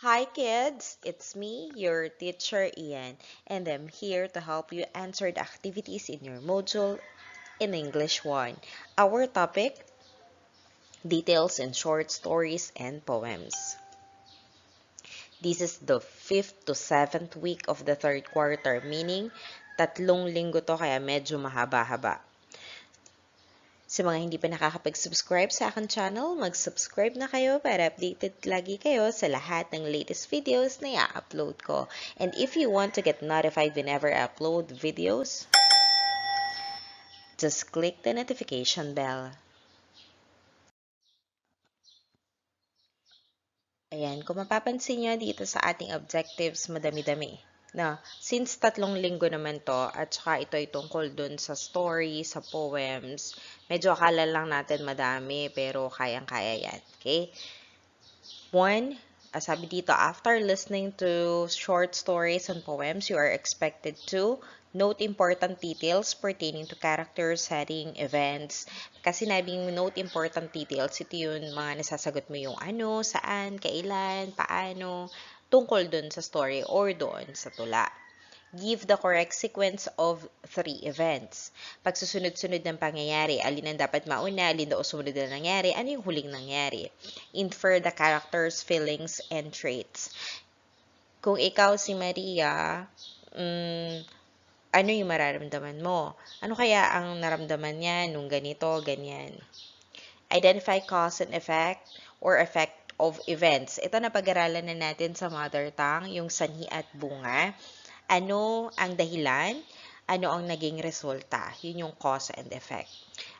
Hi kids, it's me, your teacher Ian, and I'm here to help you answer the activities in your module in English 1. Our topic, details in short stories and poems. This is the 5th to 7th week of the third quarter, meaning tatlong linggo to kaya medyo mahaba-haba. Sa mga hindi pa nakakapag-subscribe sa aking channel, mag-subscribe na kayo para updated lagi kayo sa lahat ng latest videos na i-upload ko. And if you want to get notified whenever I upload videos, just click the notification bell. Ayan, kung mapapansin nyo dito sa ating objectives, madami-dami. Na, since tatlong linggo naman to, at saka ito ay tungkol dun sa story, sa poems, medyo akala lang natin madami, pero kayang-kaya yan. Okay? One, sabi dito, after listening to short stories and poems, you are expected to note important details pertaining to character, setting, events. Kasi sinabing note important details, ito yung mga nasasagot mo yung ano, saan, kailan, paano, tungkol dun sa story or doon sa tula. Give the correct sequence of 3 events. Pagsusunod-sunod ng pangyayari, alin ang dapat mauna, alin daw sumunod na nangyari, ano yung huling nangyari. Infer the characters, feelings, and traits. Kung ikaw si Maria, ano yung mararamdaman mo? Ano kaya ang naramdaman niya nung ganito, ganyan? Identify cause and effect or effect of events. Ito na pag-aralan na natin sa mother tongue, yung sanhi at bunga. Ano ang dahilan? Ano ang naging resulta? Yun yung cause and effect.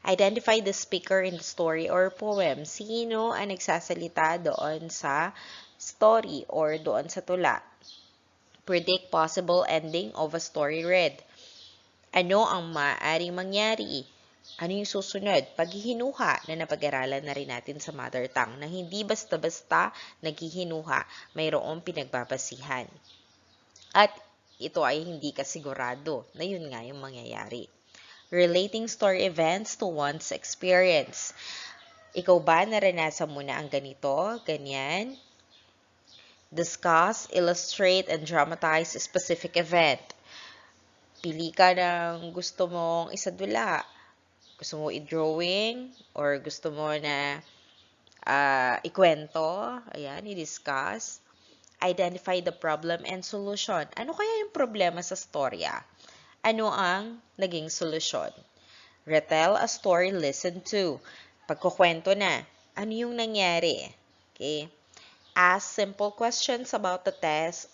Identify the speaker in the story or poem. Sino ang nagsasalita doon sa story or doon sa tula? Predict possible ending of a story read. Ano ang maaaring mangyari? Ano yung susunod? Paghihinuha na napag-aralan na rin natin sa mother tongue na hindi basta-basta naghihinuha, mayroong pinagbabasihan. At ito ay hindi kasigurado na yun nga yung mangyayari. Relating story events to one's experience. Ikaw ba naranasan mo na ang ganito, ganyan? Discuss, illustrate, and dramatize a specific event. Pili ka ng gusto mong isadula. Gusto mo i-drawing or gusto mo na ikwento. Ayan, i-discuss. Identify the problem and solution. Ano kaya yung problema sa storya? Ano ang naging solusyon? Retell a story listened to. Pagkukwento na, ano yung nangyari? Okay? Ask simple questions about the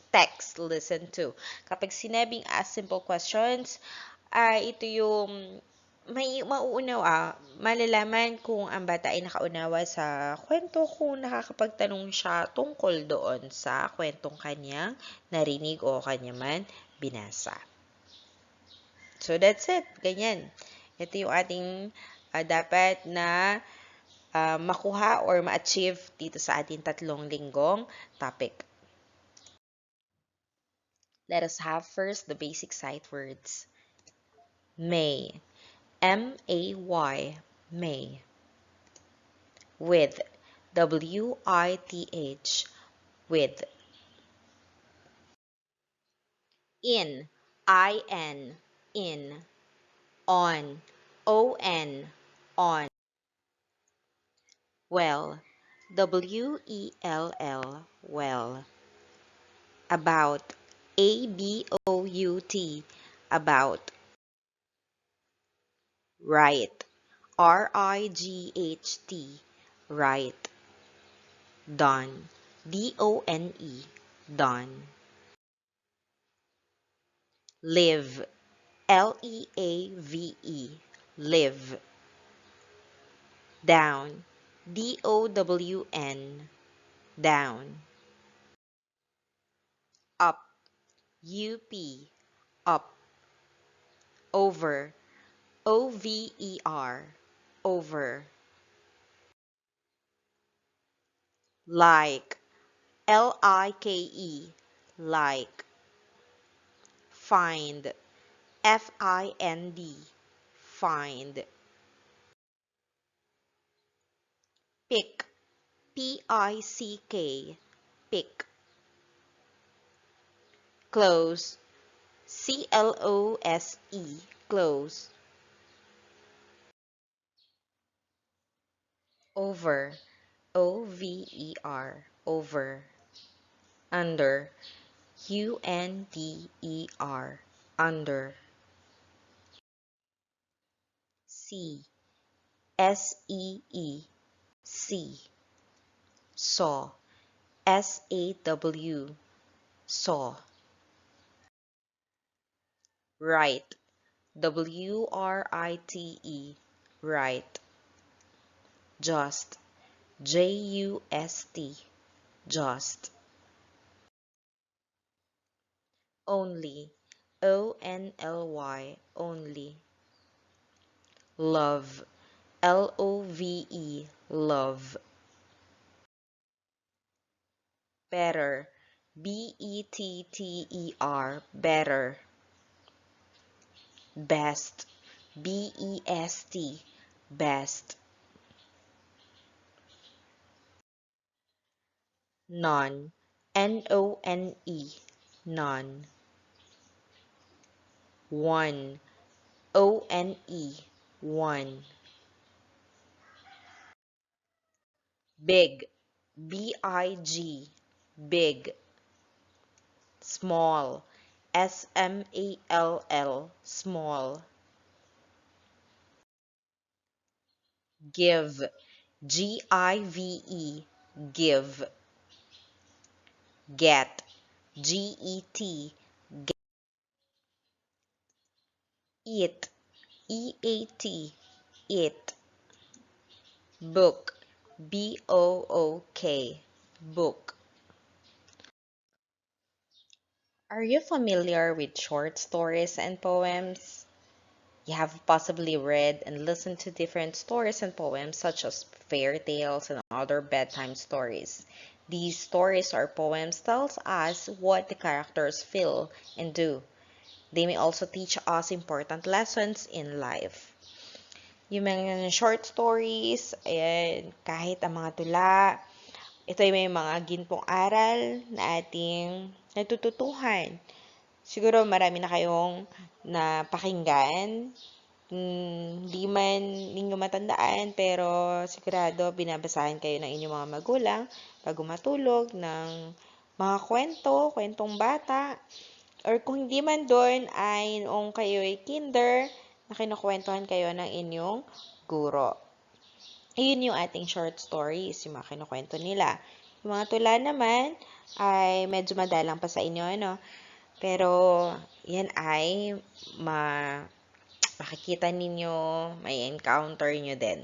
text listened to. Kapag sinabing ask simple questions, ito yung may mauunawa, malalaman kung ang bata ay nakaunawa sa kwento kung nakakapagtanong siya tungkol doon sa kwentong kanyang narinig o kanya man binasa. So that's it. Ganyan. Ito yung ating dapat na makuha or ma-achieve dito sa ating tatlong linggong topic. Let us have first the basic sight words. May. M-A-Y. May. With. W-I-T-H. With. In. I-N. In. On. O-N. On. Well. W-E-L-L. Well. About. A-B-O-U-T. About. Right. R-I-G-H-T. Right. Done. D-O-N-E. Done. Live. L-E-A-V-E. Live. Down. D-O-W-N. Down. Up. U-P. Up. Over. O-V-E-R. Over. Like. L-I-K-E. Like. Find. F-I-N-D. Find. Pick. P-I-C-K. Pick. Close. C-L-O-S-E. Close. Over. O-V-E-R. Over. Under. U-N-D-E-R. Under. See. S-E-E. See. Saw. S-A-W. Saw. Right. W-R-I-T-E. Right. Just. J-U-S-T. Just. Only. O-N-L-Y. Only. Love. L-O-V-E. Love. Better. B-E-T-T-E-R. Better. Best. B-E-S-T. Best. None. N-O-N-E. None. One. O-N-E. One. Big. B-I-G. Big. Small. S-M-A-L-L. Small. Give. G-I-V-E. Give. Get. G-E-T. Eat. E-A-T. Eat. Book. B-O-O-K. Book. Are you familiar with short stories and poems? You have possibly read and listened to different stories and poems such as fairy tales and other bedtime stories. These stories or poems tells us what the characters feel and do. They may also teach us important lessons in life. Yung mga short stories, ayan, kahit ang mga tula, ito ay may mga ginpong aral na ating natututuhan. Siguro marami na kayong napakinggan. Hindi man ninyo matandaan, pero sigurado binabasahan kayo ng inyong mga magulang bago matulog ng mga kwento, kwentong bata. Or kung hindi man doon ay noong kayo ay kinder, na kinukwentuhan kayo ng inyong guro. Ayun yung ating short stories, yung mga kinukwento nila. Yung mga tula naman ay medyo madalang pa sa inyo, ano? Pero yan ay makikita ninyo, may encounter nyo din.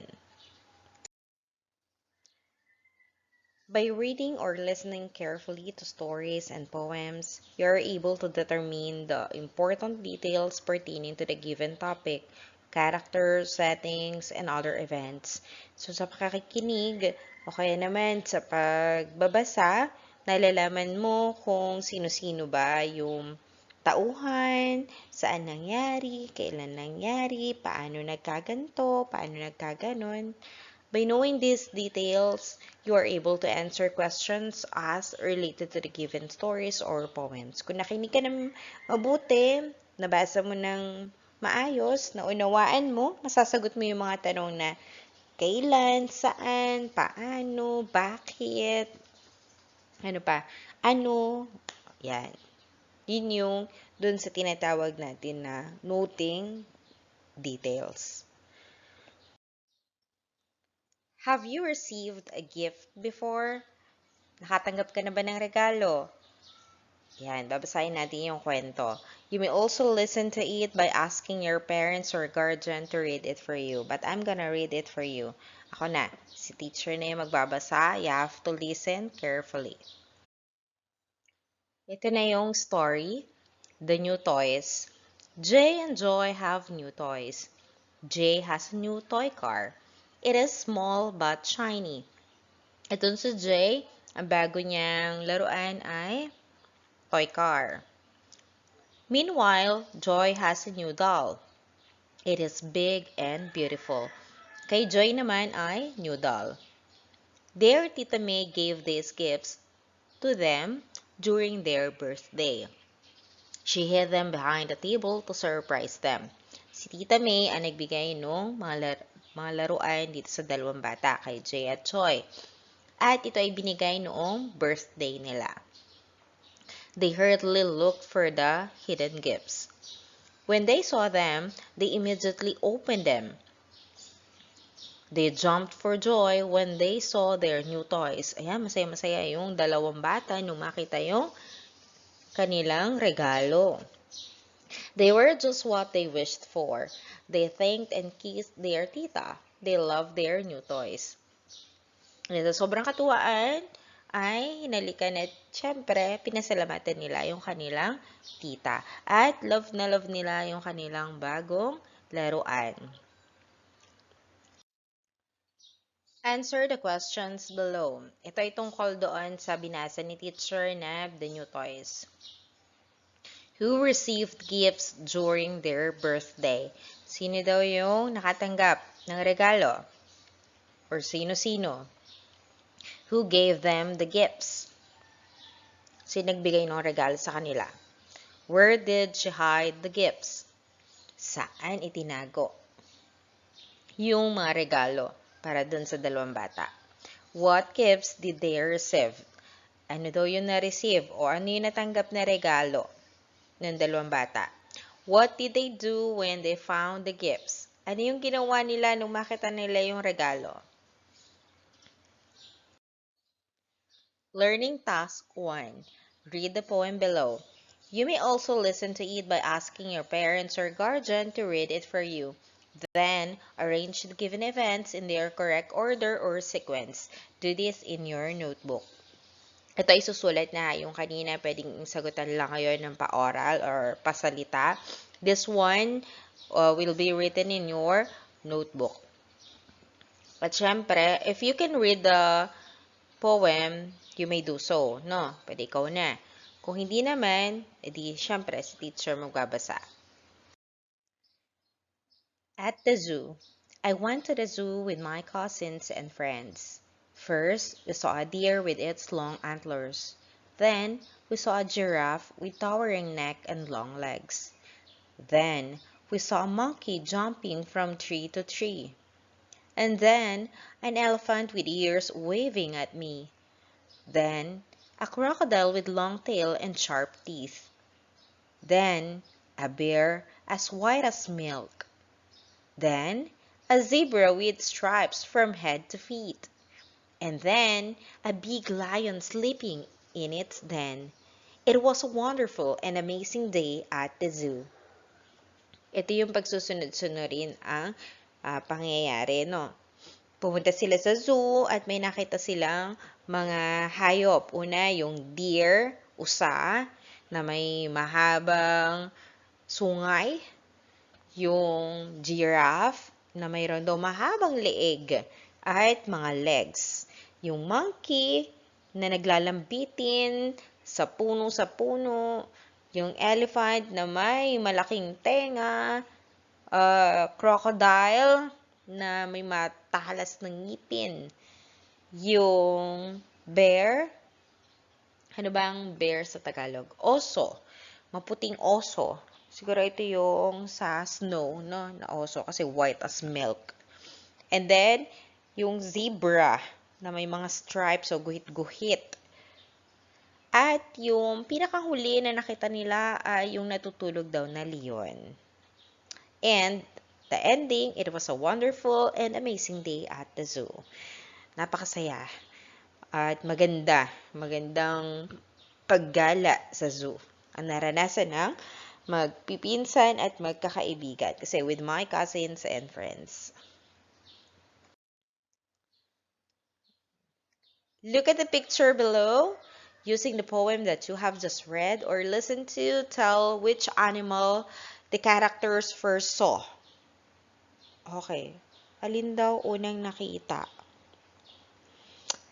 By reading or listening carefully to stories and poems, you are able to determine the important details pertaining to the given topic, characters, settings, and other events. So sa pakikinig, o kaya naman sa pagbabasa, nalalaman mo kung sino-sino ba yung tauhan, saan nangyari, kailan nangyari, paano nagkaganto, paano nagkaganon. By knowing these details, you are able to answer questions asked related to the given stories or poems. Kung nakinig ka ng mabuti, nabasa mo ng maayos, naunawaan mo, masasagot mo yung mga tanong na kailan, saan, paano, bakit, ano pa, ano, yan. Yun yung dun sa tinatawag natin na noting details. Have you received a gift before? Nakatanggap ka na ba ng regalo? Yan, babasahin natin yung kwento. You may also listen to it by asking your parents or guardian to read it for you. But I'm gonna read it for you. Ako na, si teacher na yung magbabasa. You have to listen carefully. Ito na yung story, The New Toys. Jay and Joy have new toys. Jay has a new toy car. It is small but shiny. Ito si Jay, ang bago niyang laruan ay toy car. Meanwhile, Joy has a new doll. It is big and beautiful. Kay Joy naman ay new doll. Their Tita May gave these gifts to them during their birthday. She hid them behind the table to surprise them. Si Tita May ang nagbigay ng mga laruan dito sa dalawang bata, kay Jay at Choi. At ito ay binigay noong birthday nila. They hurriedly looked for the hidden gifts. When they saw them, they immediately opened them. They jumped for joy when they saw their new toys. Ayan, masaya-masaya yung dalawang bata nung makita yung kanilang regalo. They were just what they wished for. They thanked and kissed their tita. They loved their new toys. And sa sobrang katuwaan, ay hinalikan at syempre, pinasalamatan nila yung kanilang tita. At love na love nila yung kanilang bagong laruan. Answer the questions below. Ito ay tungkol doon sa binasa ni teacher na The New Toys. Who received gifts during their birthday? Sino daw yung nakatanggap ng regalo? Or sino-sino? Who gave them the gifts? Sino nagbigay ng regalo sa kanila? Where did she hide the gifts? Saan itinago yung mga regalo para dun sa dalawang bata? What gifts did they receive? Ano daw yung na-receive o ano yung natanggap na regalo ng dalawang bata? What did they do when they found the gifts? Ano yung ginawa nila nung makita nila yung regalo? Learning Task 1. Read the poem below. You may also listen to it by asking your parents or guardian to read it for you. Then, arrange the given events in their correct order or sequence. Do this in your notebook. Ito ay susulat na yung kanina, pwedeng sagutan lang kayo ng pa-oral or pasalita. This one will be written in your notebook. At syempre, if you can read the poem, you may do so, no? Pwede ikaw na. Kung hindi naman, edi syempre si teacher magbabasa. At the zoo. I went to the zoo with my cousins and friends. First, we saw a deer with its long antlers. Then, we saw a giraffe with towering neck and long legs. Then, we saw a monkey jumping from tree to tree. And then, an elephant with ears waving at me. Then, a crocodile with long tail and sharp teeth. Then, a bear as white as milk. Then, a zebra with stripes from head to feet. And then, a big lion sleeping in its den. It was a wonderful and amazing day at the zoo. Ito yung pagsusunod-sunurin ang pangyayari, no? Pumunta sila sa zoo at may nakita silang mga hayop. Una, yung deer, usa, na may mahabang sungay. Yung giraffe, na mayroon daw mahabang leeg at mga legs. Yung monkey, na naglalambitin sa puno. Yung elephant, na may malaking tenga. Crocodile, na may matalas ng ngipin. Yung bear, ano bang bear sa Tagalog? Oso. Maputing oso. Siguro ito yung sa snow, no? Na oso kasi white as milk. And then, yung zebra na may mga stripes o guhit-guhit. At yung pinakahuli na nakita nila ay yung natutulog daw na leon. And the ending, it was a wonderful and amazing day at the zoo. Napakasaya at magandang paggala sa zoo. Ang naranasan ng magpipinsan at magkakaibigan kasi with my cousins and friends. Look at the picture below. Using the poem that you have just read or listened to, tell which animal the characters first saw. Okay. Alin daw unang nakita?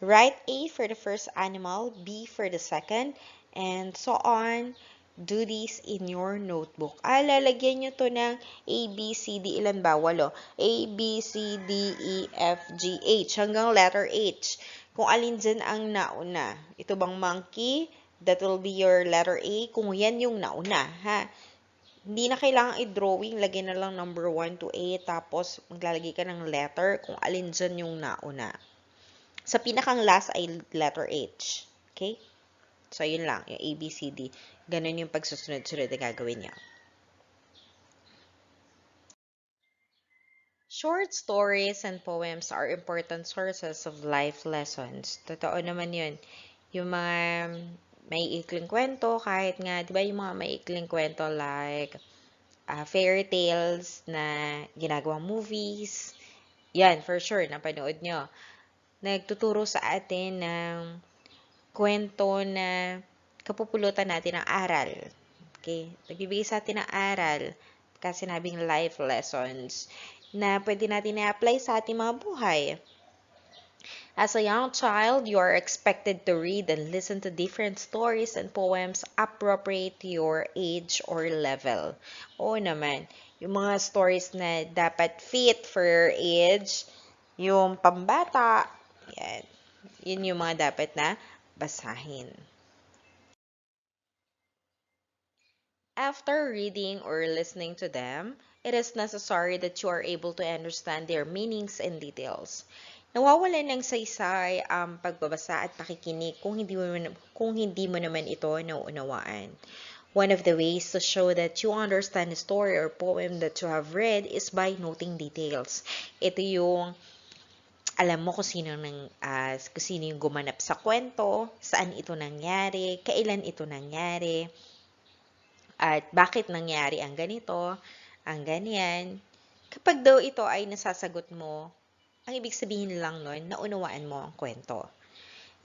Write A for the first animal, B for the second, and so on. Do this in your notebook. Lalagyan nyo to ng A, B, C, D. Ilan ba? 8. A, B, C, D, E, F, G, H. Hanggang letter H. Kung alin dyan ang nauna. Ito bang monkey, That will be your letter A kung yan yung nauna, ha? Hindi na kailangan i-drawing, lagyan na lang number 1 to 8, tapos maglalagay ka ng letter kung alin dyan yung nauna. Sa pinakang last ay letter H. Okay? So, yun lang, yung A, B, C, D. Ganun yung pagsusunod-sunod na gagawin niya. Short stories and poems are important sources of life lessons. Totoo naman yun. Yung mga may ikling kwento, kahit nga, di ba yung mga may ikling kwento like fairy tales na ginagawang movies. Yan, for sure, napanood nyo. Nagtuturo sa atin ng kwento na kapupulutan natin ng aral. Okay? Nagbibigay sa atin ng aral, kasi sinabing life lessons, na pwede natin na-apply sa ating mga buhay. As a young child, you are expected to read and listen to different stories and poems appropriate to your age or level. Oo naman, yung mga stories na dapat fit for your age, yung pambata, yan. Yun yung mga dapat na basahin. After reading or listening to them, it is necessary that you are able to understand their meanings and details. Nawawalan ng saysay ang pagbabasa at pakikinig kung hindi mo naman ito nauunawaan. One of the ways to show that you understand the story or poem that you have read is by noting details. Ito yung alam mo kung sino yung gumanap sa kwento, saan ito nangyari, kailan ito nangyari, at bakit nangyari ang ganito, ang ganyan. Kapag daw ito ay nasasagot mo, ang ibig sabihin lang nun, naunawaan mo ang kwento.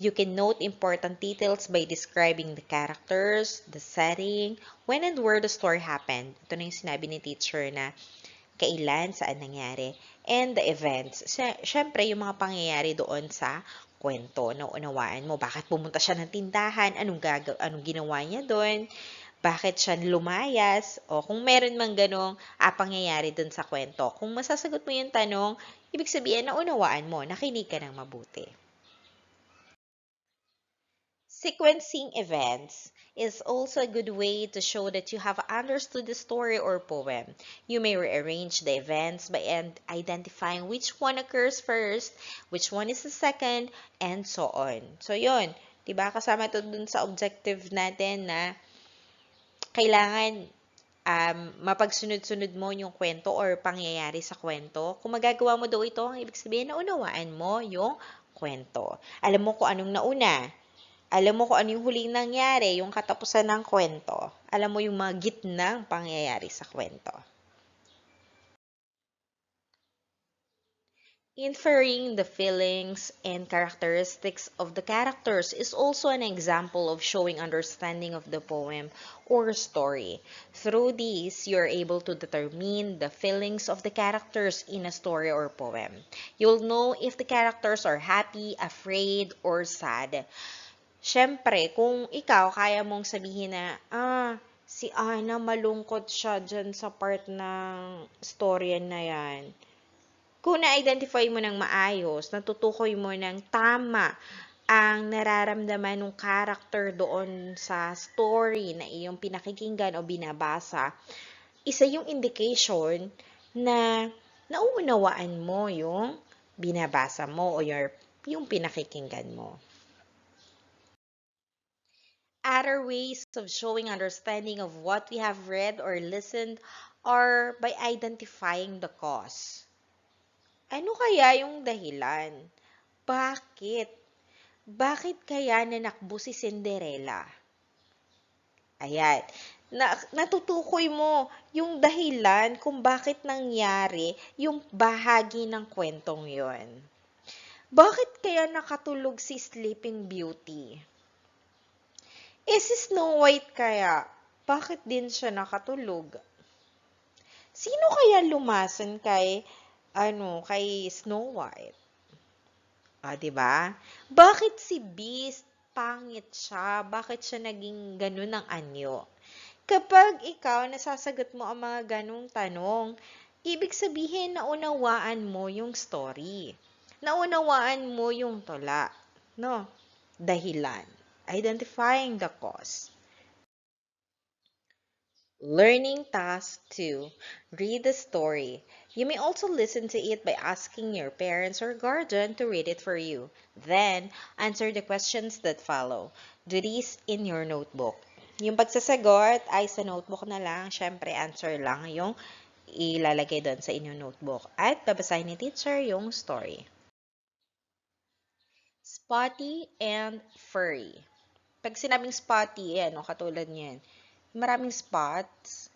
You can note important details by describing the characters, the setting, when and where the story happened. Ito na yung sinabi ni teacher na kailan, saan nangyari, and the events. Siyempre, yung mga pangyayari doon sa kwento, naunawaan mo. Bakit pumunta siya ng tindahan? Anong ginawa niya doon? Bakit siya lumayas? O kung meron mang ganong pangyayari dun sa kwento. Kung masasagot mo yung tanong, ibig sabihin na unawaan mo, nakinig ka ng mabuti. Sequencing events is also a good way to show that you have understood the story or poem. You may rearrange the events by identifying which one occurs first, which one is the second, and so on. So, yun. Diba? Kasama ito dun sa objective natin na kailangan mapagsunod-sunod mo yung kwento or pangyayari sa kwento. Kung magagawa mo daw ito, ang ibig sabihin na unawaan mo yung kwento. Alam mo kung anong nauna. Alam mo kung ano yung huling nangyari, yung katapusan ng kwento. Alam mo yung mga gitnang pangyayari sa kwento. Inferring the feelings and characteristics of the characters is also an example of showing understanding of the poem or story. Through these, you are able to determine the feelings of the characters in a story or poem. You'll know if the characters are happy, afraid, or sad. Siyempre, kung ikaw kaya mong sabihin na, si Ana malungkot siya dyan sa part ng storya na yan. Kung na-identify mo ng maayos, natutukoy mo ng tama ang nararamdaman ng character doon sa story na iyong pinakikinggan o binabasa, isa yung indication na nauunawaan mo yung binabasa mo o yung pinakikinggan mo. Other ways of showing understanding of what we have read or listened are by identifying the cause. Ano kaya yung dahilan? Bakit? Bakit kaya nanakbo si Cinderella? Ayan. Natutukoy mo yung dahilan kung bakit nangyari yung bahagi ng kwentong yon. Bakit kaya nakatulog si Sleeping Beauty? Si Snow White kaya, bakit din siya nakatulog? Sino kaya lumason kay Snow White? 'Di ba? Bakit si Beast pangit siya? Bakit siya naging ganun ang anyo? Kapag ikaw nasasagot mo ang mga ganung tanong, ibig sabihin naunawaan mo yung story. Naunawaan mo yung tula, no? Dahilan. identifying the cause. Learning task 2. Read the story. You may also listen to it by asking your parents or guardian to read it for you. Then, answer the questions that follow. Do this in your notebook. Yung pagsasagot ay sa notebook na lang. Syempre, answer lang yung ilalagay doon sa inyong notebook. At babasahin ni teacher yung story. Spotty and furry. Pag sinabing spotty, yan, o katulad niyan. Maraming spots.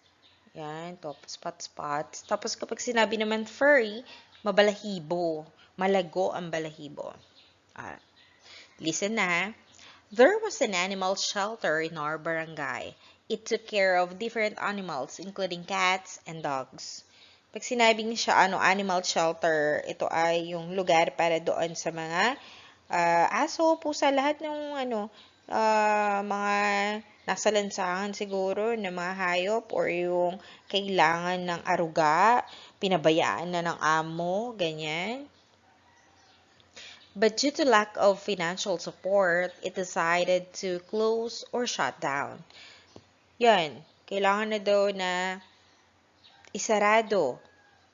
Yan, top spots. Tapos kapag sinabi naman furry, mabalahibo. Malago ang balahibo. Ah, listen na ha. There was an animal shelter in our barangay. It took care of different animals, including cats and dogs. Pag sinabing siya, animal shelter, ito ay yung lugar para doon sa mga aso, pusa, lahat ng mga nasa lansangan siguro na mga hayop or yung kailangan ng aruga, pinabayaan na ng amo, ganyan. But due to lack of financial support, it decided to close or shut down. Yan, kailangan na daw na isarado.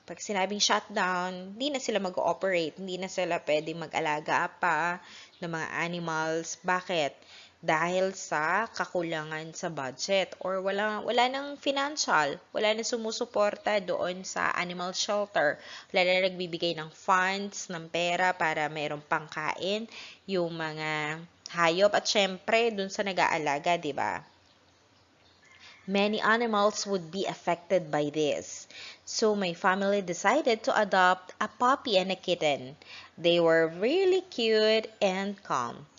Pag sinabing shutdown, hindi na sila mag-ooperate, hindi na sila pwedeng mag-alaga pa ng mga animals. Bakit? Dahil sa kakulangan sa budget or wala nang financial, wala nang sumusuporta doon sa animal shelter. Wala na nagbibigay ng funds, ng pera para mayroong pangkain yung mga hayop at syempre doon sa nag-aalaga, di ba? Many animals would be affected by this. So my family decided to adopt a puppy and a kitten. They were really cute and calm.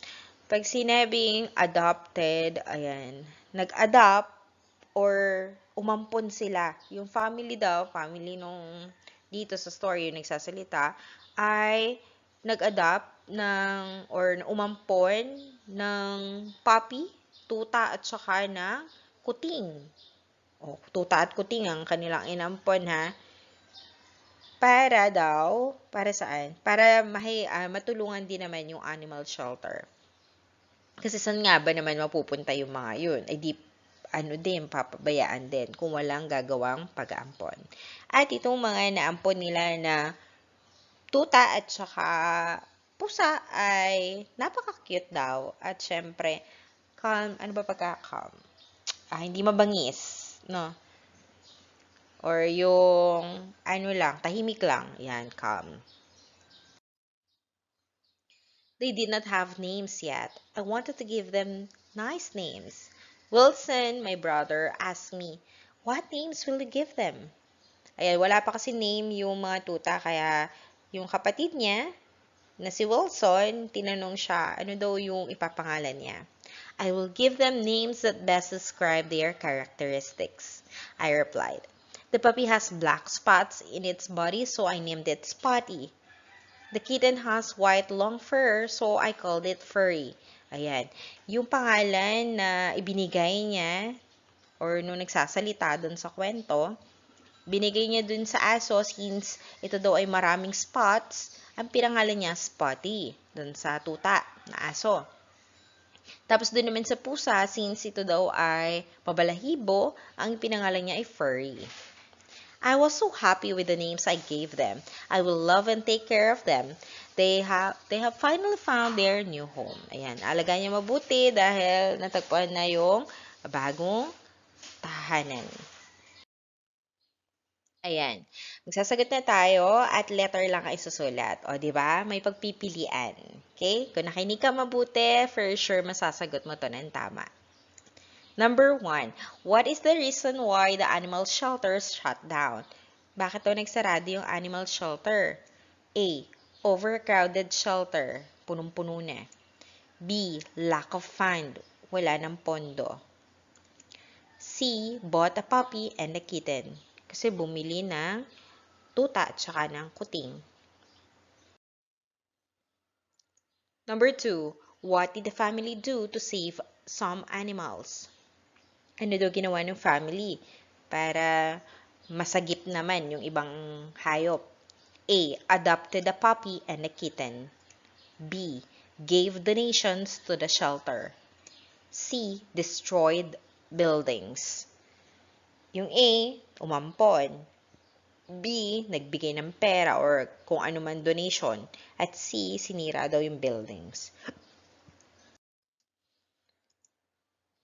Pag sinabing adopted, ayan, nag-adopt or umampon sila. Yung family daw, family nung dito sa story yung nagsasalita, ay nag-adopt ng or umampon ng puppy, tuta at saka ng kuting. O, tuta at kuting ang kanilang inampon ha. Para saan? Para matulungan din naman yung animal shelter. Kasi saan nga ba naman mapupunta yung mga yun? Ay di, papabayaan din kung walang gagawang pag-aampon. At itong mga naampon nila na tuta at saka pusa ay napaka-cute daw. At syempre, calm, ano ba pagka-calm? Hindi mabangis, no? Or yung, tahimik lang. Yan, calm. They did not have names yet. I wanted to give them nice names. Wilson, my brother, asked me, what names will you give them? Ayan, wala pa kasi name yung mga tuta, kaya yung kapatid niya, na si Wilson, tinanong siya, ano daw yung ipapangalan niya. I will give them names that best describe their characteristics, I replied. The puppy has black spots in its body, so I named it Spotty. The kitten has white long fur, so I called it Furry. Ayan. Yung pangalan na ibinigay niya, or nung nagsasalita dun sa kwento, binigay niya dun sa aso since ito daw ay maraming spots, ang pinangalan niya Spotty, dun sa tuta na aso. Tapos dun naman sa pusa, since ito daw ay pabalahibo, ang pinangalan niya ay Furry. I was so happy with the names I gave them. I will love and take care of them. They have finally found their new home. Ayan, alagaan niya mabuti dahil natagpuan na yung bagong tahanan. Ayan, magsasagot na tayo at letter lang ang isusulat. O, di ba? May pagpipilian. Okay? Kung nakinig ka mabuti, for sure masasagot mo to ng tama. Number 1, what is the reason why the animal shelters shut down? Bakit daw nagsarado yung animal shelter? A, overcrowded shelter, punong-puno na. B, lack of fund, wala ng pondo. C, bought a puppy and a kitten, kasi bumili ng tuta at saka ng kuting. Number 2, what did the family do to save some animals? Ano daw ginawa ng family para masagip naman yung ibang hayop? A, adopted a puppy and a kitten. B, gave donations to the shelter. C. Destroyed buildings. Yung A, umampon. B, nagbigay ng pera or kung ano man donation. At C, sinira daw yung buildings.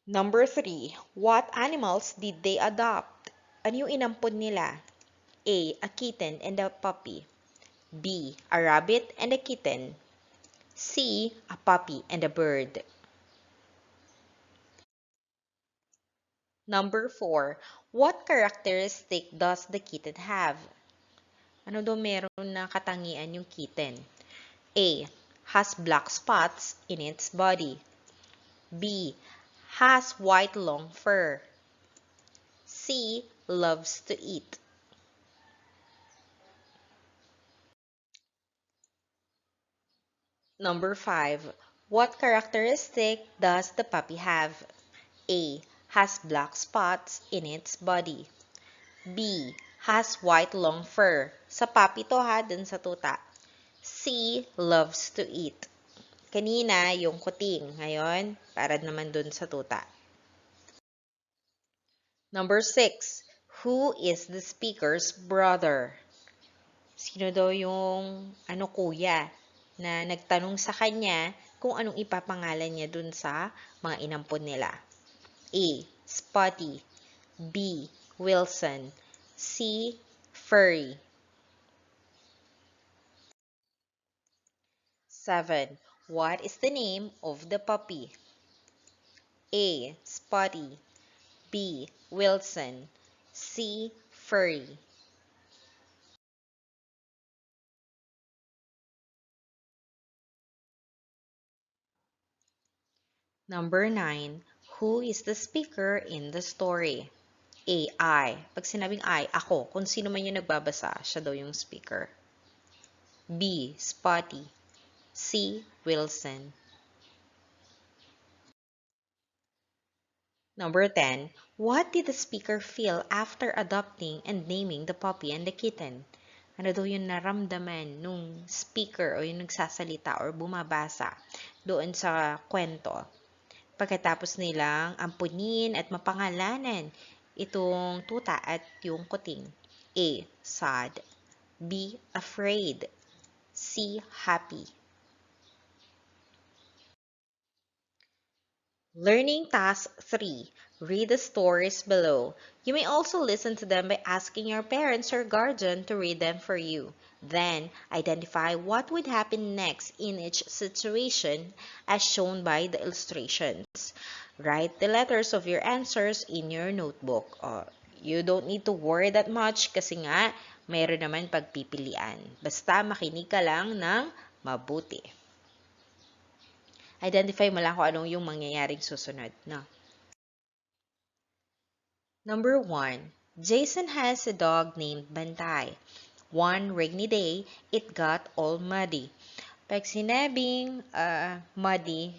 Number 3, what animals did they adopt? Ano yung inampon nila? A, a kitten and a puppy. B, a rabbit and a kitten. C, a puppy and a bird. Number 4, what characteristic does the kitten have? Ano daw meron na katangian yung kitten? A, has black spots in its body. B, has white long fur. C, loves to eat. Number 5, what characteristic does the puppy have? A, has black spots in its body. B, has white long fur. Sa puppy to ha, dun sa tuta. C, loves to eat. Kanina, yung kuting. Ngayon, para naman dun sa tuta. Number 6, who is the speaker's brother? Sino daw yung kuya na nagtanong sa kanya kung anong ipapangalan niya dun sa mga inampon nila? A, Spotty. B, Wilson. C, Furry. 7, what is the name of the puppy? A, Spotty. B, Wilson. C, Furry. Number 9, who is the speaker in the story? A, I. Pag sinabing I, ako. Kung sino man yung nagbabasa, siya daw yung speaker. B, Spotty. C, Wilson. Number 10, what did the speaker feel after adopting and naming the puppy and the kitten? Ano daw yung naramdaman nung speaker o yung nagsasalita or bumabasa doon sa kwento? Pagkatapos nilang ampunin at mapangalanan itong tuta at yung kuting. A, sad. B, afraid. C, happy. Learning Task 3. Read the stories below. You may also listen to them by asking your parents or guardian to read them for you. Then, identify what would happen next in each situation as shown by the illustrations. Write the letters of your answers in your notebook. You don't need to worry that much kasi nga mayroon naman pagpipilian. Basta makinig ka lang ng mabuti. Identify mo lang kung anong yung mangyayaring susunod, no? Number 1, Jason has a dog named Bantay. One rainy day, it got all muddy. Pag sinabing muddy,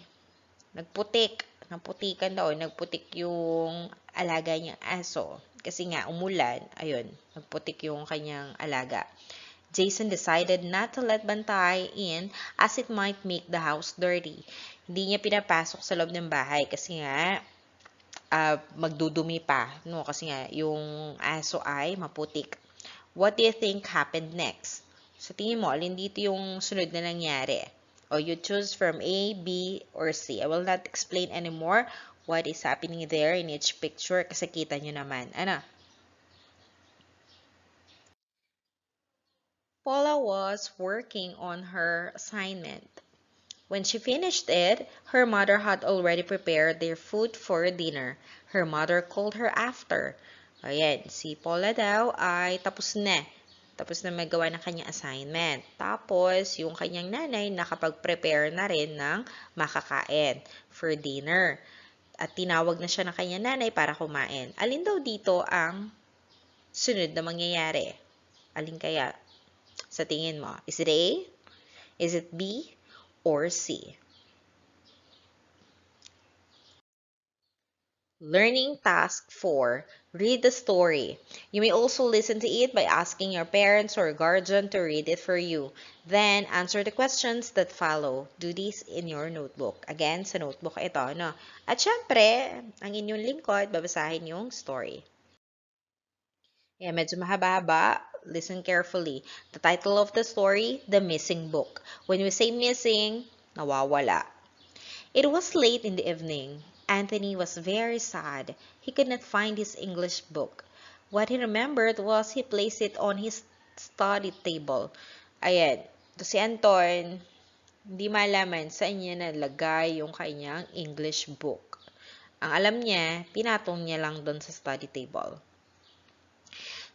nagputik. Naputikan daw, nagputik yung alaga niyang aso. Kasi nga, umulan, ayun, nagputik yung kanyang alaga. Jason decided not to let Bantay in as it might make the house dirty. Hindi niya pinapasok sa loob ng bahay kasi nga magdudumi pa, no? Kasi nga yung aso ay maputik. What do you think happened next? Sa tingin mo, alin dito yung sunod na nangyari? O you choose from A, B, or C. I will not explain anymore what is happening there in each picture kasi kita nyo naman. Ano? Paula was working on her assignment. When she finished it, her mother had already prepared their food for dinner. Her mother called her after. Ayan, si Paula daw ay tapos na. Tapos na magawa ng kanyang assignment. Tapos, yung kanyang nanay nakapag-prepare na rin ng makakain for dinner. At tinawag na siya ng kanyang nanay para kumain. Alin daw dito ang sunod na mangyayari? Alin kaya? Sa tingin mo? Is it A? Is it B? Or C? Learning task 4. Read the story. You may also listen to it by asking your parents or guardian to read it for you. Then, answer the questions that follow. Do this in your notebook. Again, sa notebook ito, no? At syempre, ang inyong lingkod, babasahin yung story. Yeah, medyo mahaba-haba. Listen carefully. The title of the story, The Missing Book. When we say missing, nawawala. It was late in the evening. Anthony was very sad. He could not find his English book. What he remembered was he placed it on his study table. Ayan, to si Anton, hindi malaman saan niya nalagay yung kanyang English book. Ang alam niya, pinatong niya lang doon sa study table.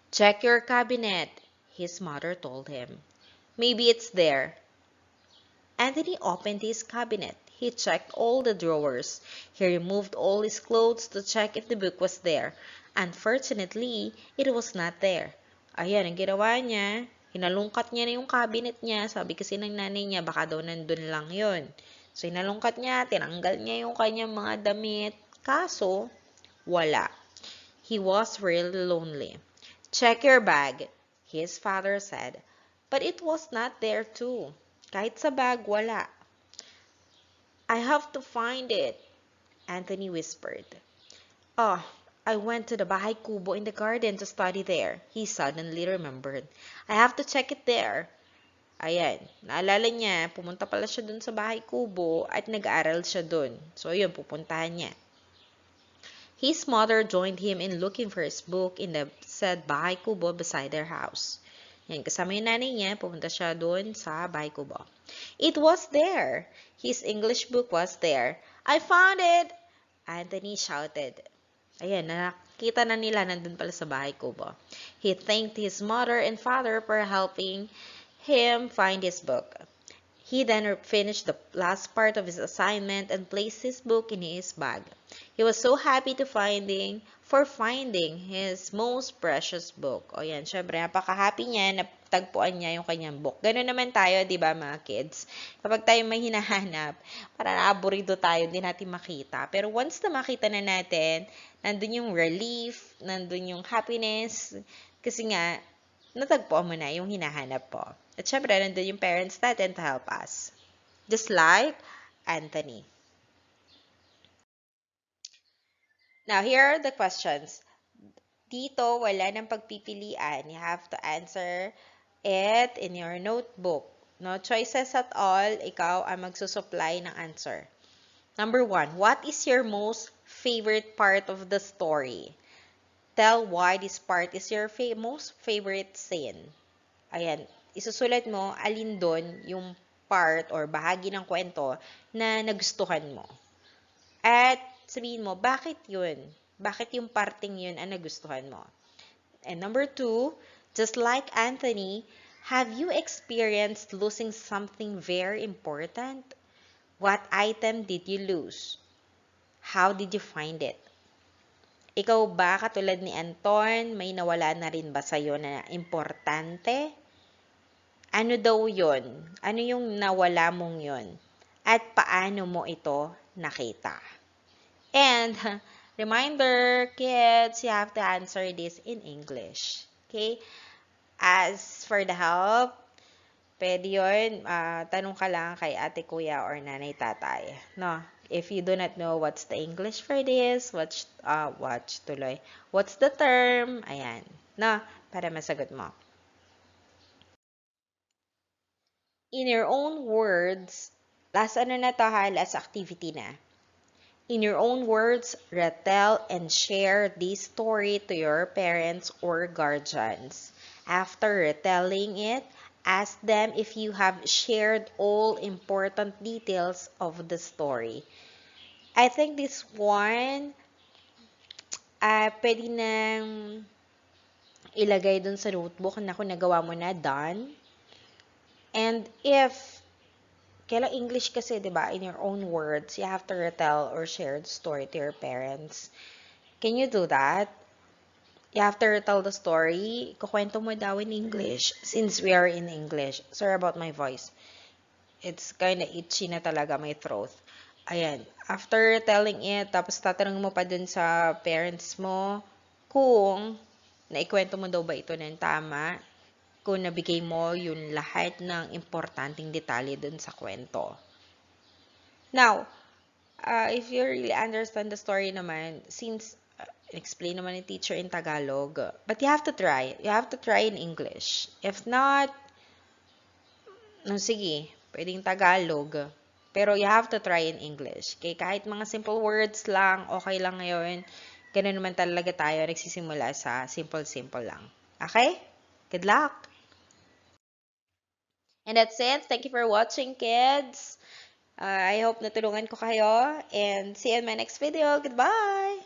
Check your cabinet, his mother told him. Maybe it's there. Anthony opened his cabinet. He checked all the drawers. He removed all his clothes to check if the book was there. Unfortunately, it was not there. Ayan, ang ginawa niya, hinalungkat niya na yung cabinet niya. Sabi kasi ng nanay niya, baka daw nandun lang yun. So, hinalungkat niya, tinanggal niya yung kanyang mga damit. Kaso, wala. He was really lonely. Check your bag, his father said. But it was not there too. Kahit sa bag, wala. I have to find it, Anthony whispered. Oh, I went to the bahay kubo in the garden to study there. He suddenly remembered. I have to check it there. Ayan, naalala niya, pumunta pala siya dun sa bahay kubo at nag-aaral siya dun. So, yun, pupuntahan niya. His mother joined him in looking for his book in the said bahay kubo beside their house. Yan, kasama yung nanay niya, pumunta siya doon sa bahay kubo. It was there. His English book was there. I found it! Anthony shouted. Ayan, nakita na nila nandun pala sa bahay kubo. He thanked his mother and father for helping him find his book. He then finished the last part of his assignment and placed his book in his bag. He was so happy for finding his most precious book. O yan, syempre, napaka-happy niya na tagpuan niya yung kanyang book. Ganun naman tayo, di ba mga kids? Kapag tayo may hinahanap, para naaburido tayo, hindi natin makita. Pero once na makita na natin, nandun yung relief, nandun yung happiness, kasi nga, natagpuan mo na yung hinahanap po. At syempre, nandun yung parents natin to help us. Just like Anthony. Now, here are the questions. Dito, wala nang pagpipilian. You have to answer it in your notebook. No choices at all. Ikaw ang magsusupply ng answer. Number 1, what is your most favorite part of the story? Tell why this part is your most favorite scene. Ayan, isusulat mo alin doon yung part or bahagi ng kwento na nagustuhan mo. At sabihin mo, bakit yun? Bakit yung parting yun ang nagustuhan mo? And number 2, just like Anthony, have you experienced losing something very important? What item did you lose? How did you find it? Ikaw ba, katulad ni Anton, may nawala na rin ba sa'yo na importante? Ano daw yun? Ano yung nawala mong yun? At paano mo ito nakita? And, reminder, kids, you have to answer this in English. Okay? As for the help, pwede yun, tanong ka lang kay ate, kuya, or nanay, tatay. No? If you do not know what's the English for this, watch tuloy. What's the term? Ayan. No? Para masagot mo. In your own words, last activity na. In your own words, retell and share this story to your parents or guardians. After retelling it, ask them if you have shared all important details of the story. I think this one, pwede nang ilagay dun sa notebook na kung nagawa mo na, done. And if kailang English kasi, di ba, in your own words, you have to retell or share the story to your parents. Can you do that? You have to retell the story. Kukwento mo daw in English since we are in English. Sorry about my voice. It's kind of itchy na talaga my throat. Ayan. After telling it, tapos tatanungin mo pa dun sa parents mo kung naikwento mo daw ba ito ng tama, kung nabigay mo yung lahat ng importanteng detalye dun sa kwento. Now, if you really understand the story naman, since explain naman ni teacher in Tagalog, but you have to try. You have to try in English. If not, no, sige, pwedeng Tagalog. Pero you have to try in English. Okay, kahit mga simple words lang, okay lang ngayon. Ganun naman talaga tayo nagsisimula sa simple-simple lang. Okay? Good luck! And that's it. Thank you for watching, kids. I hope natulungan ko kayo. And see you in my next video. Goodbye!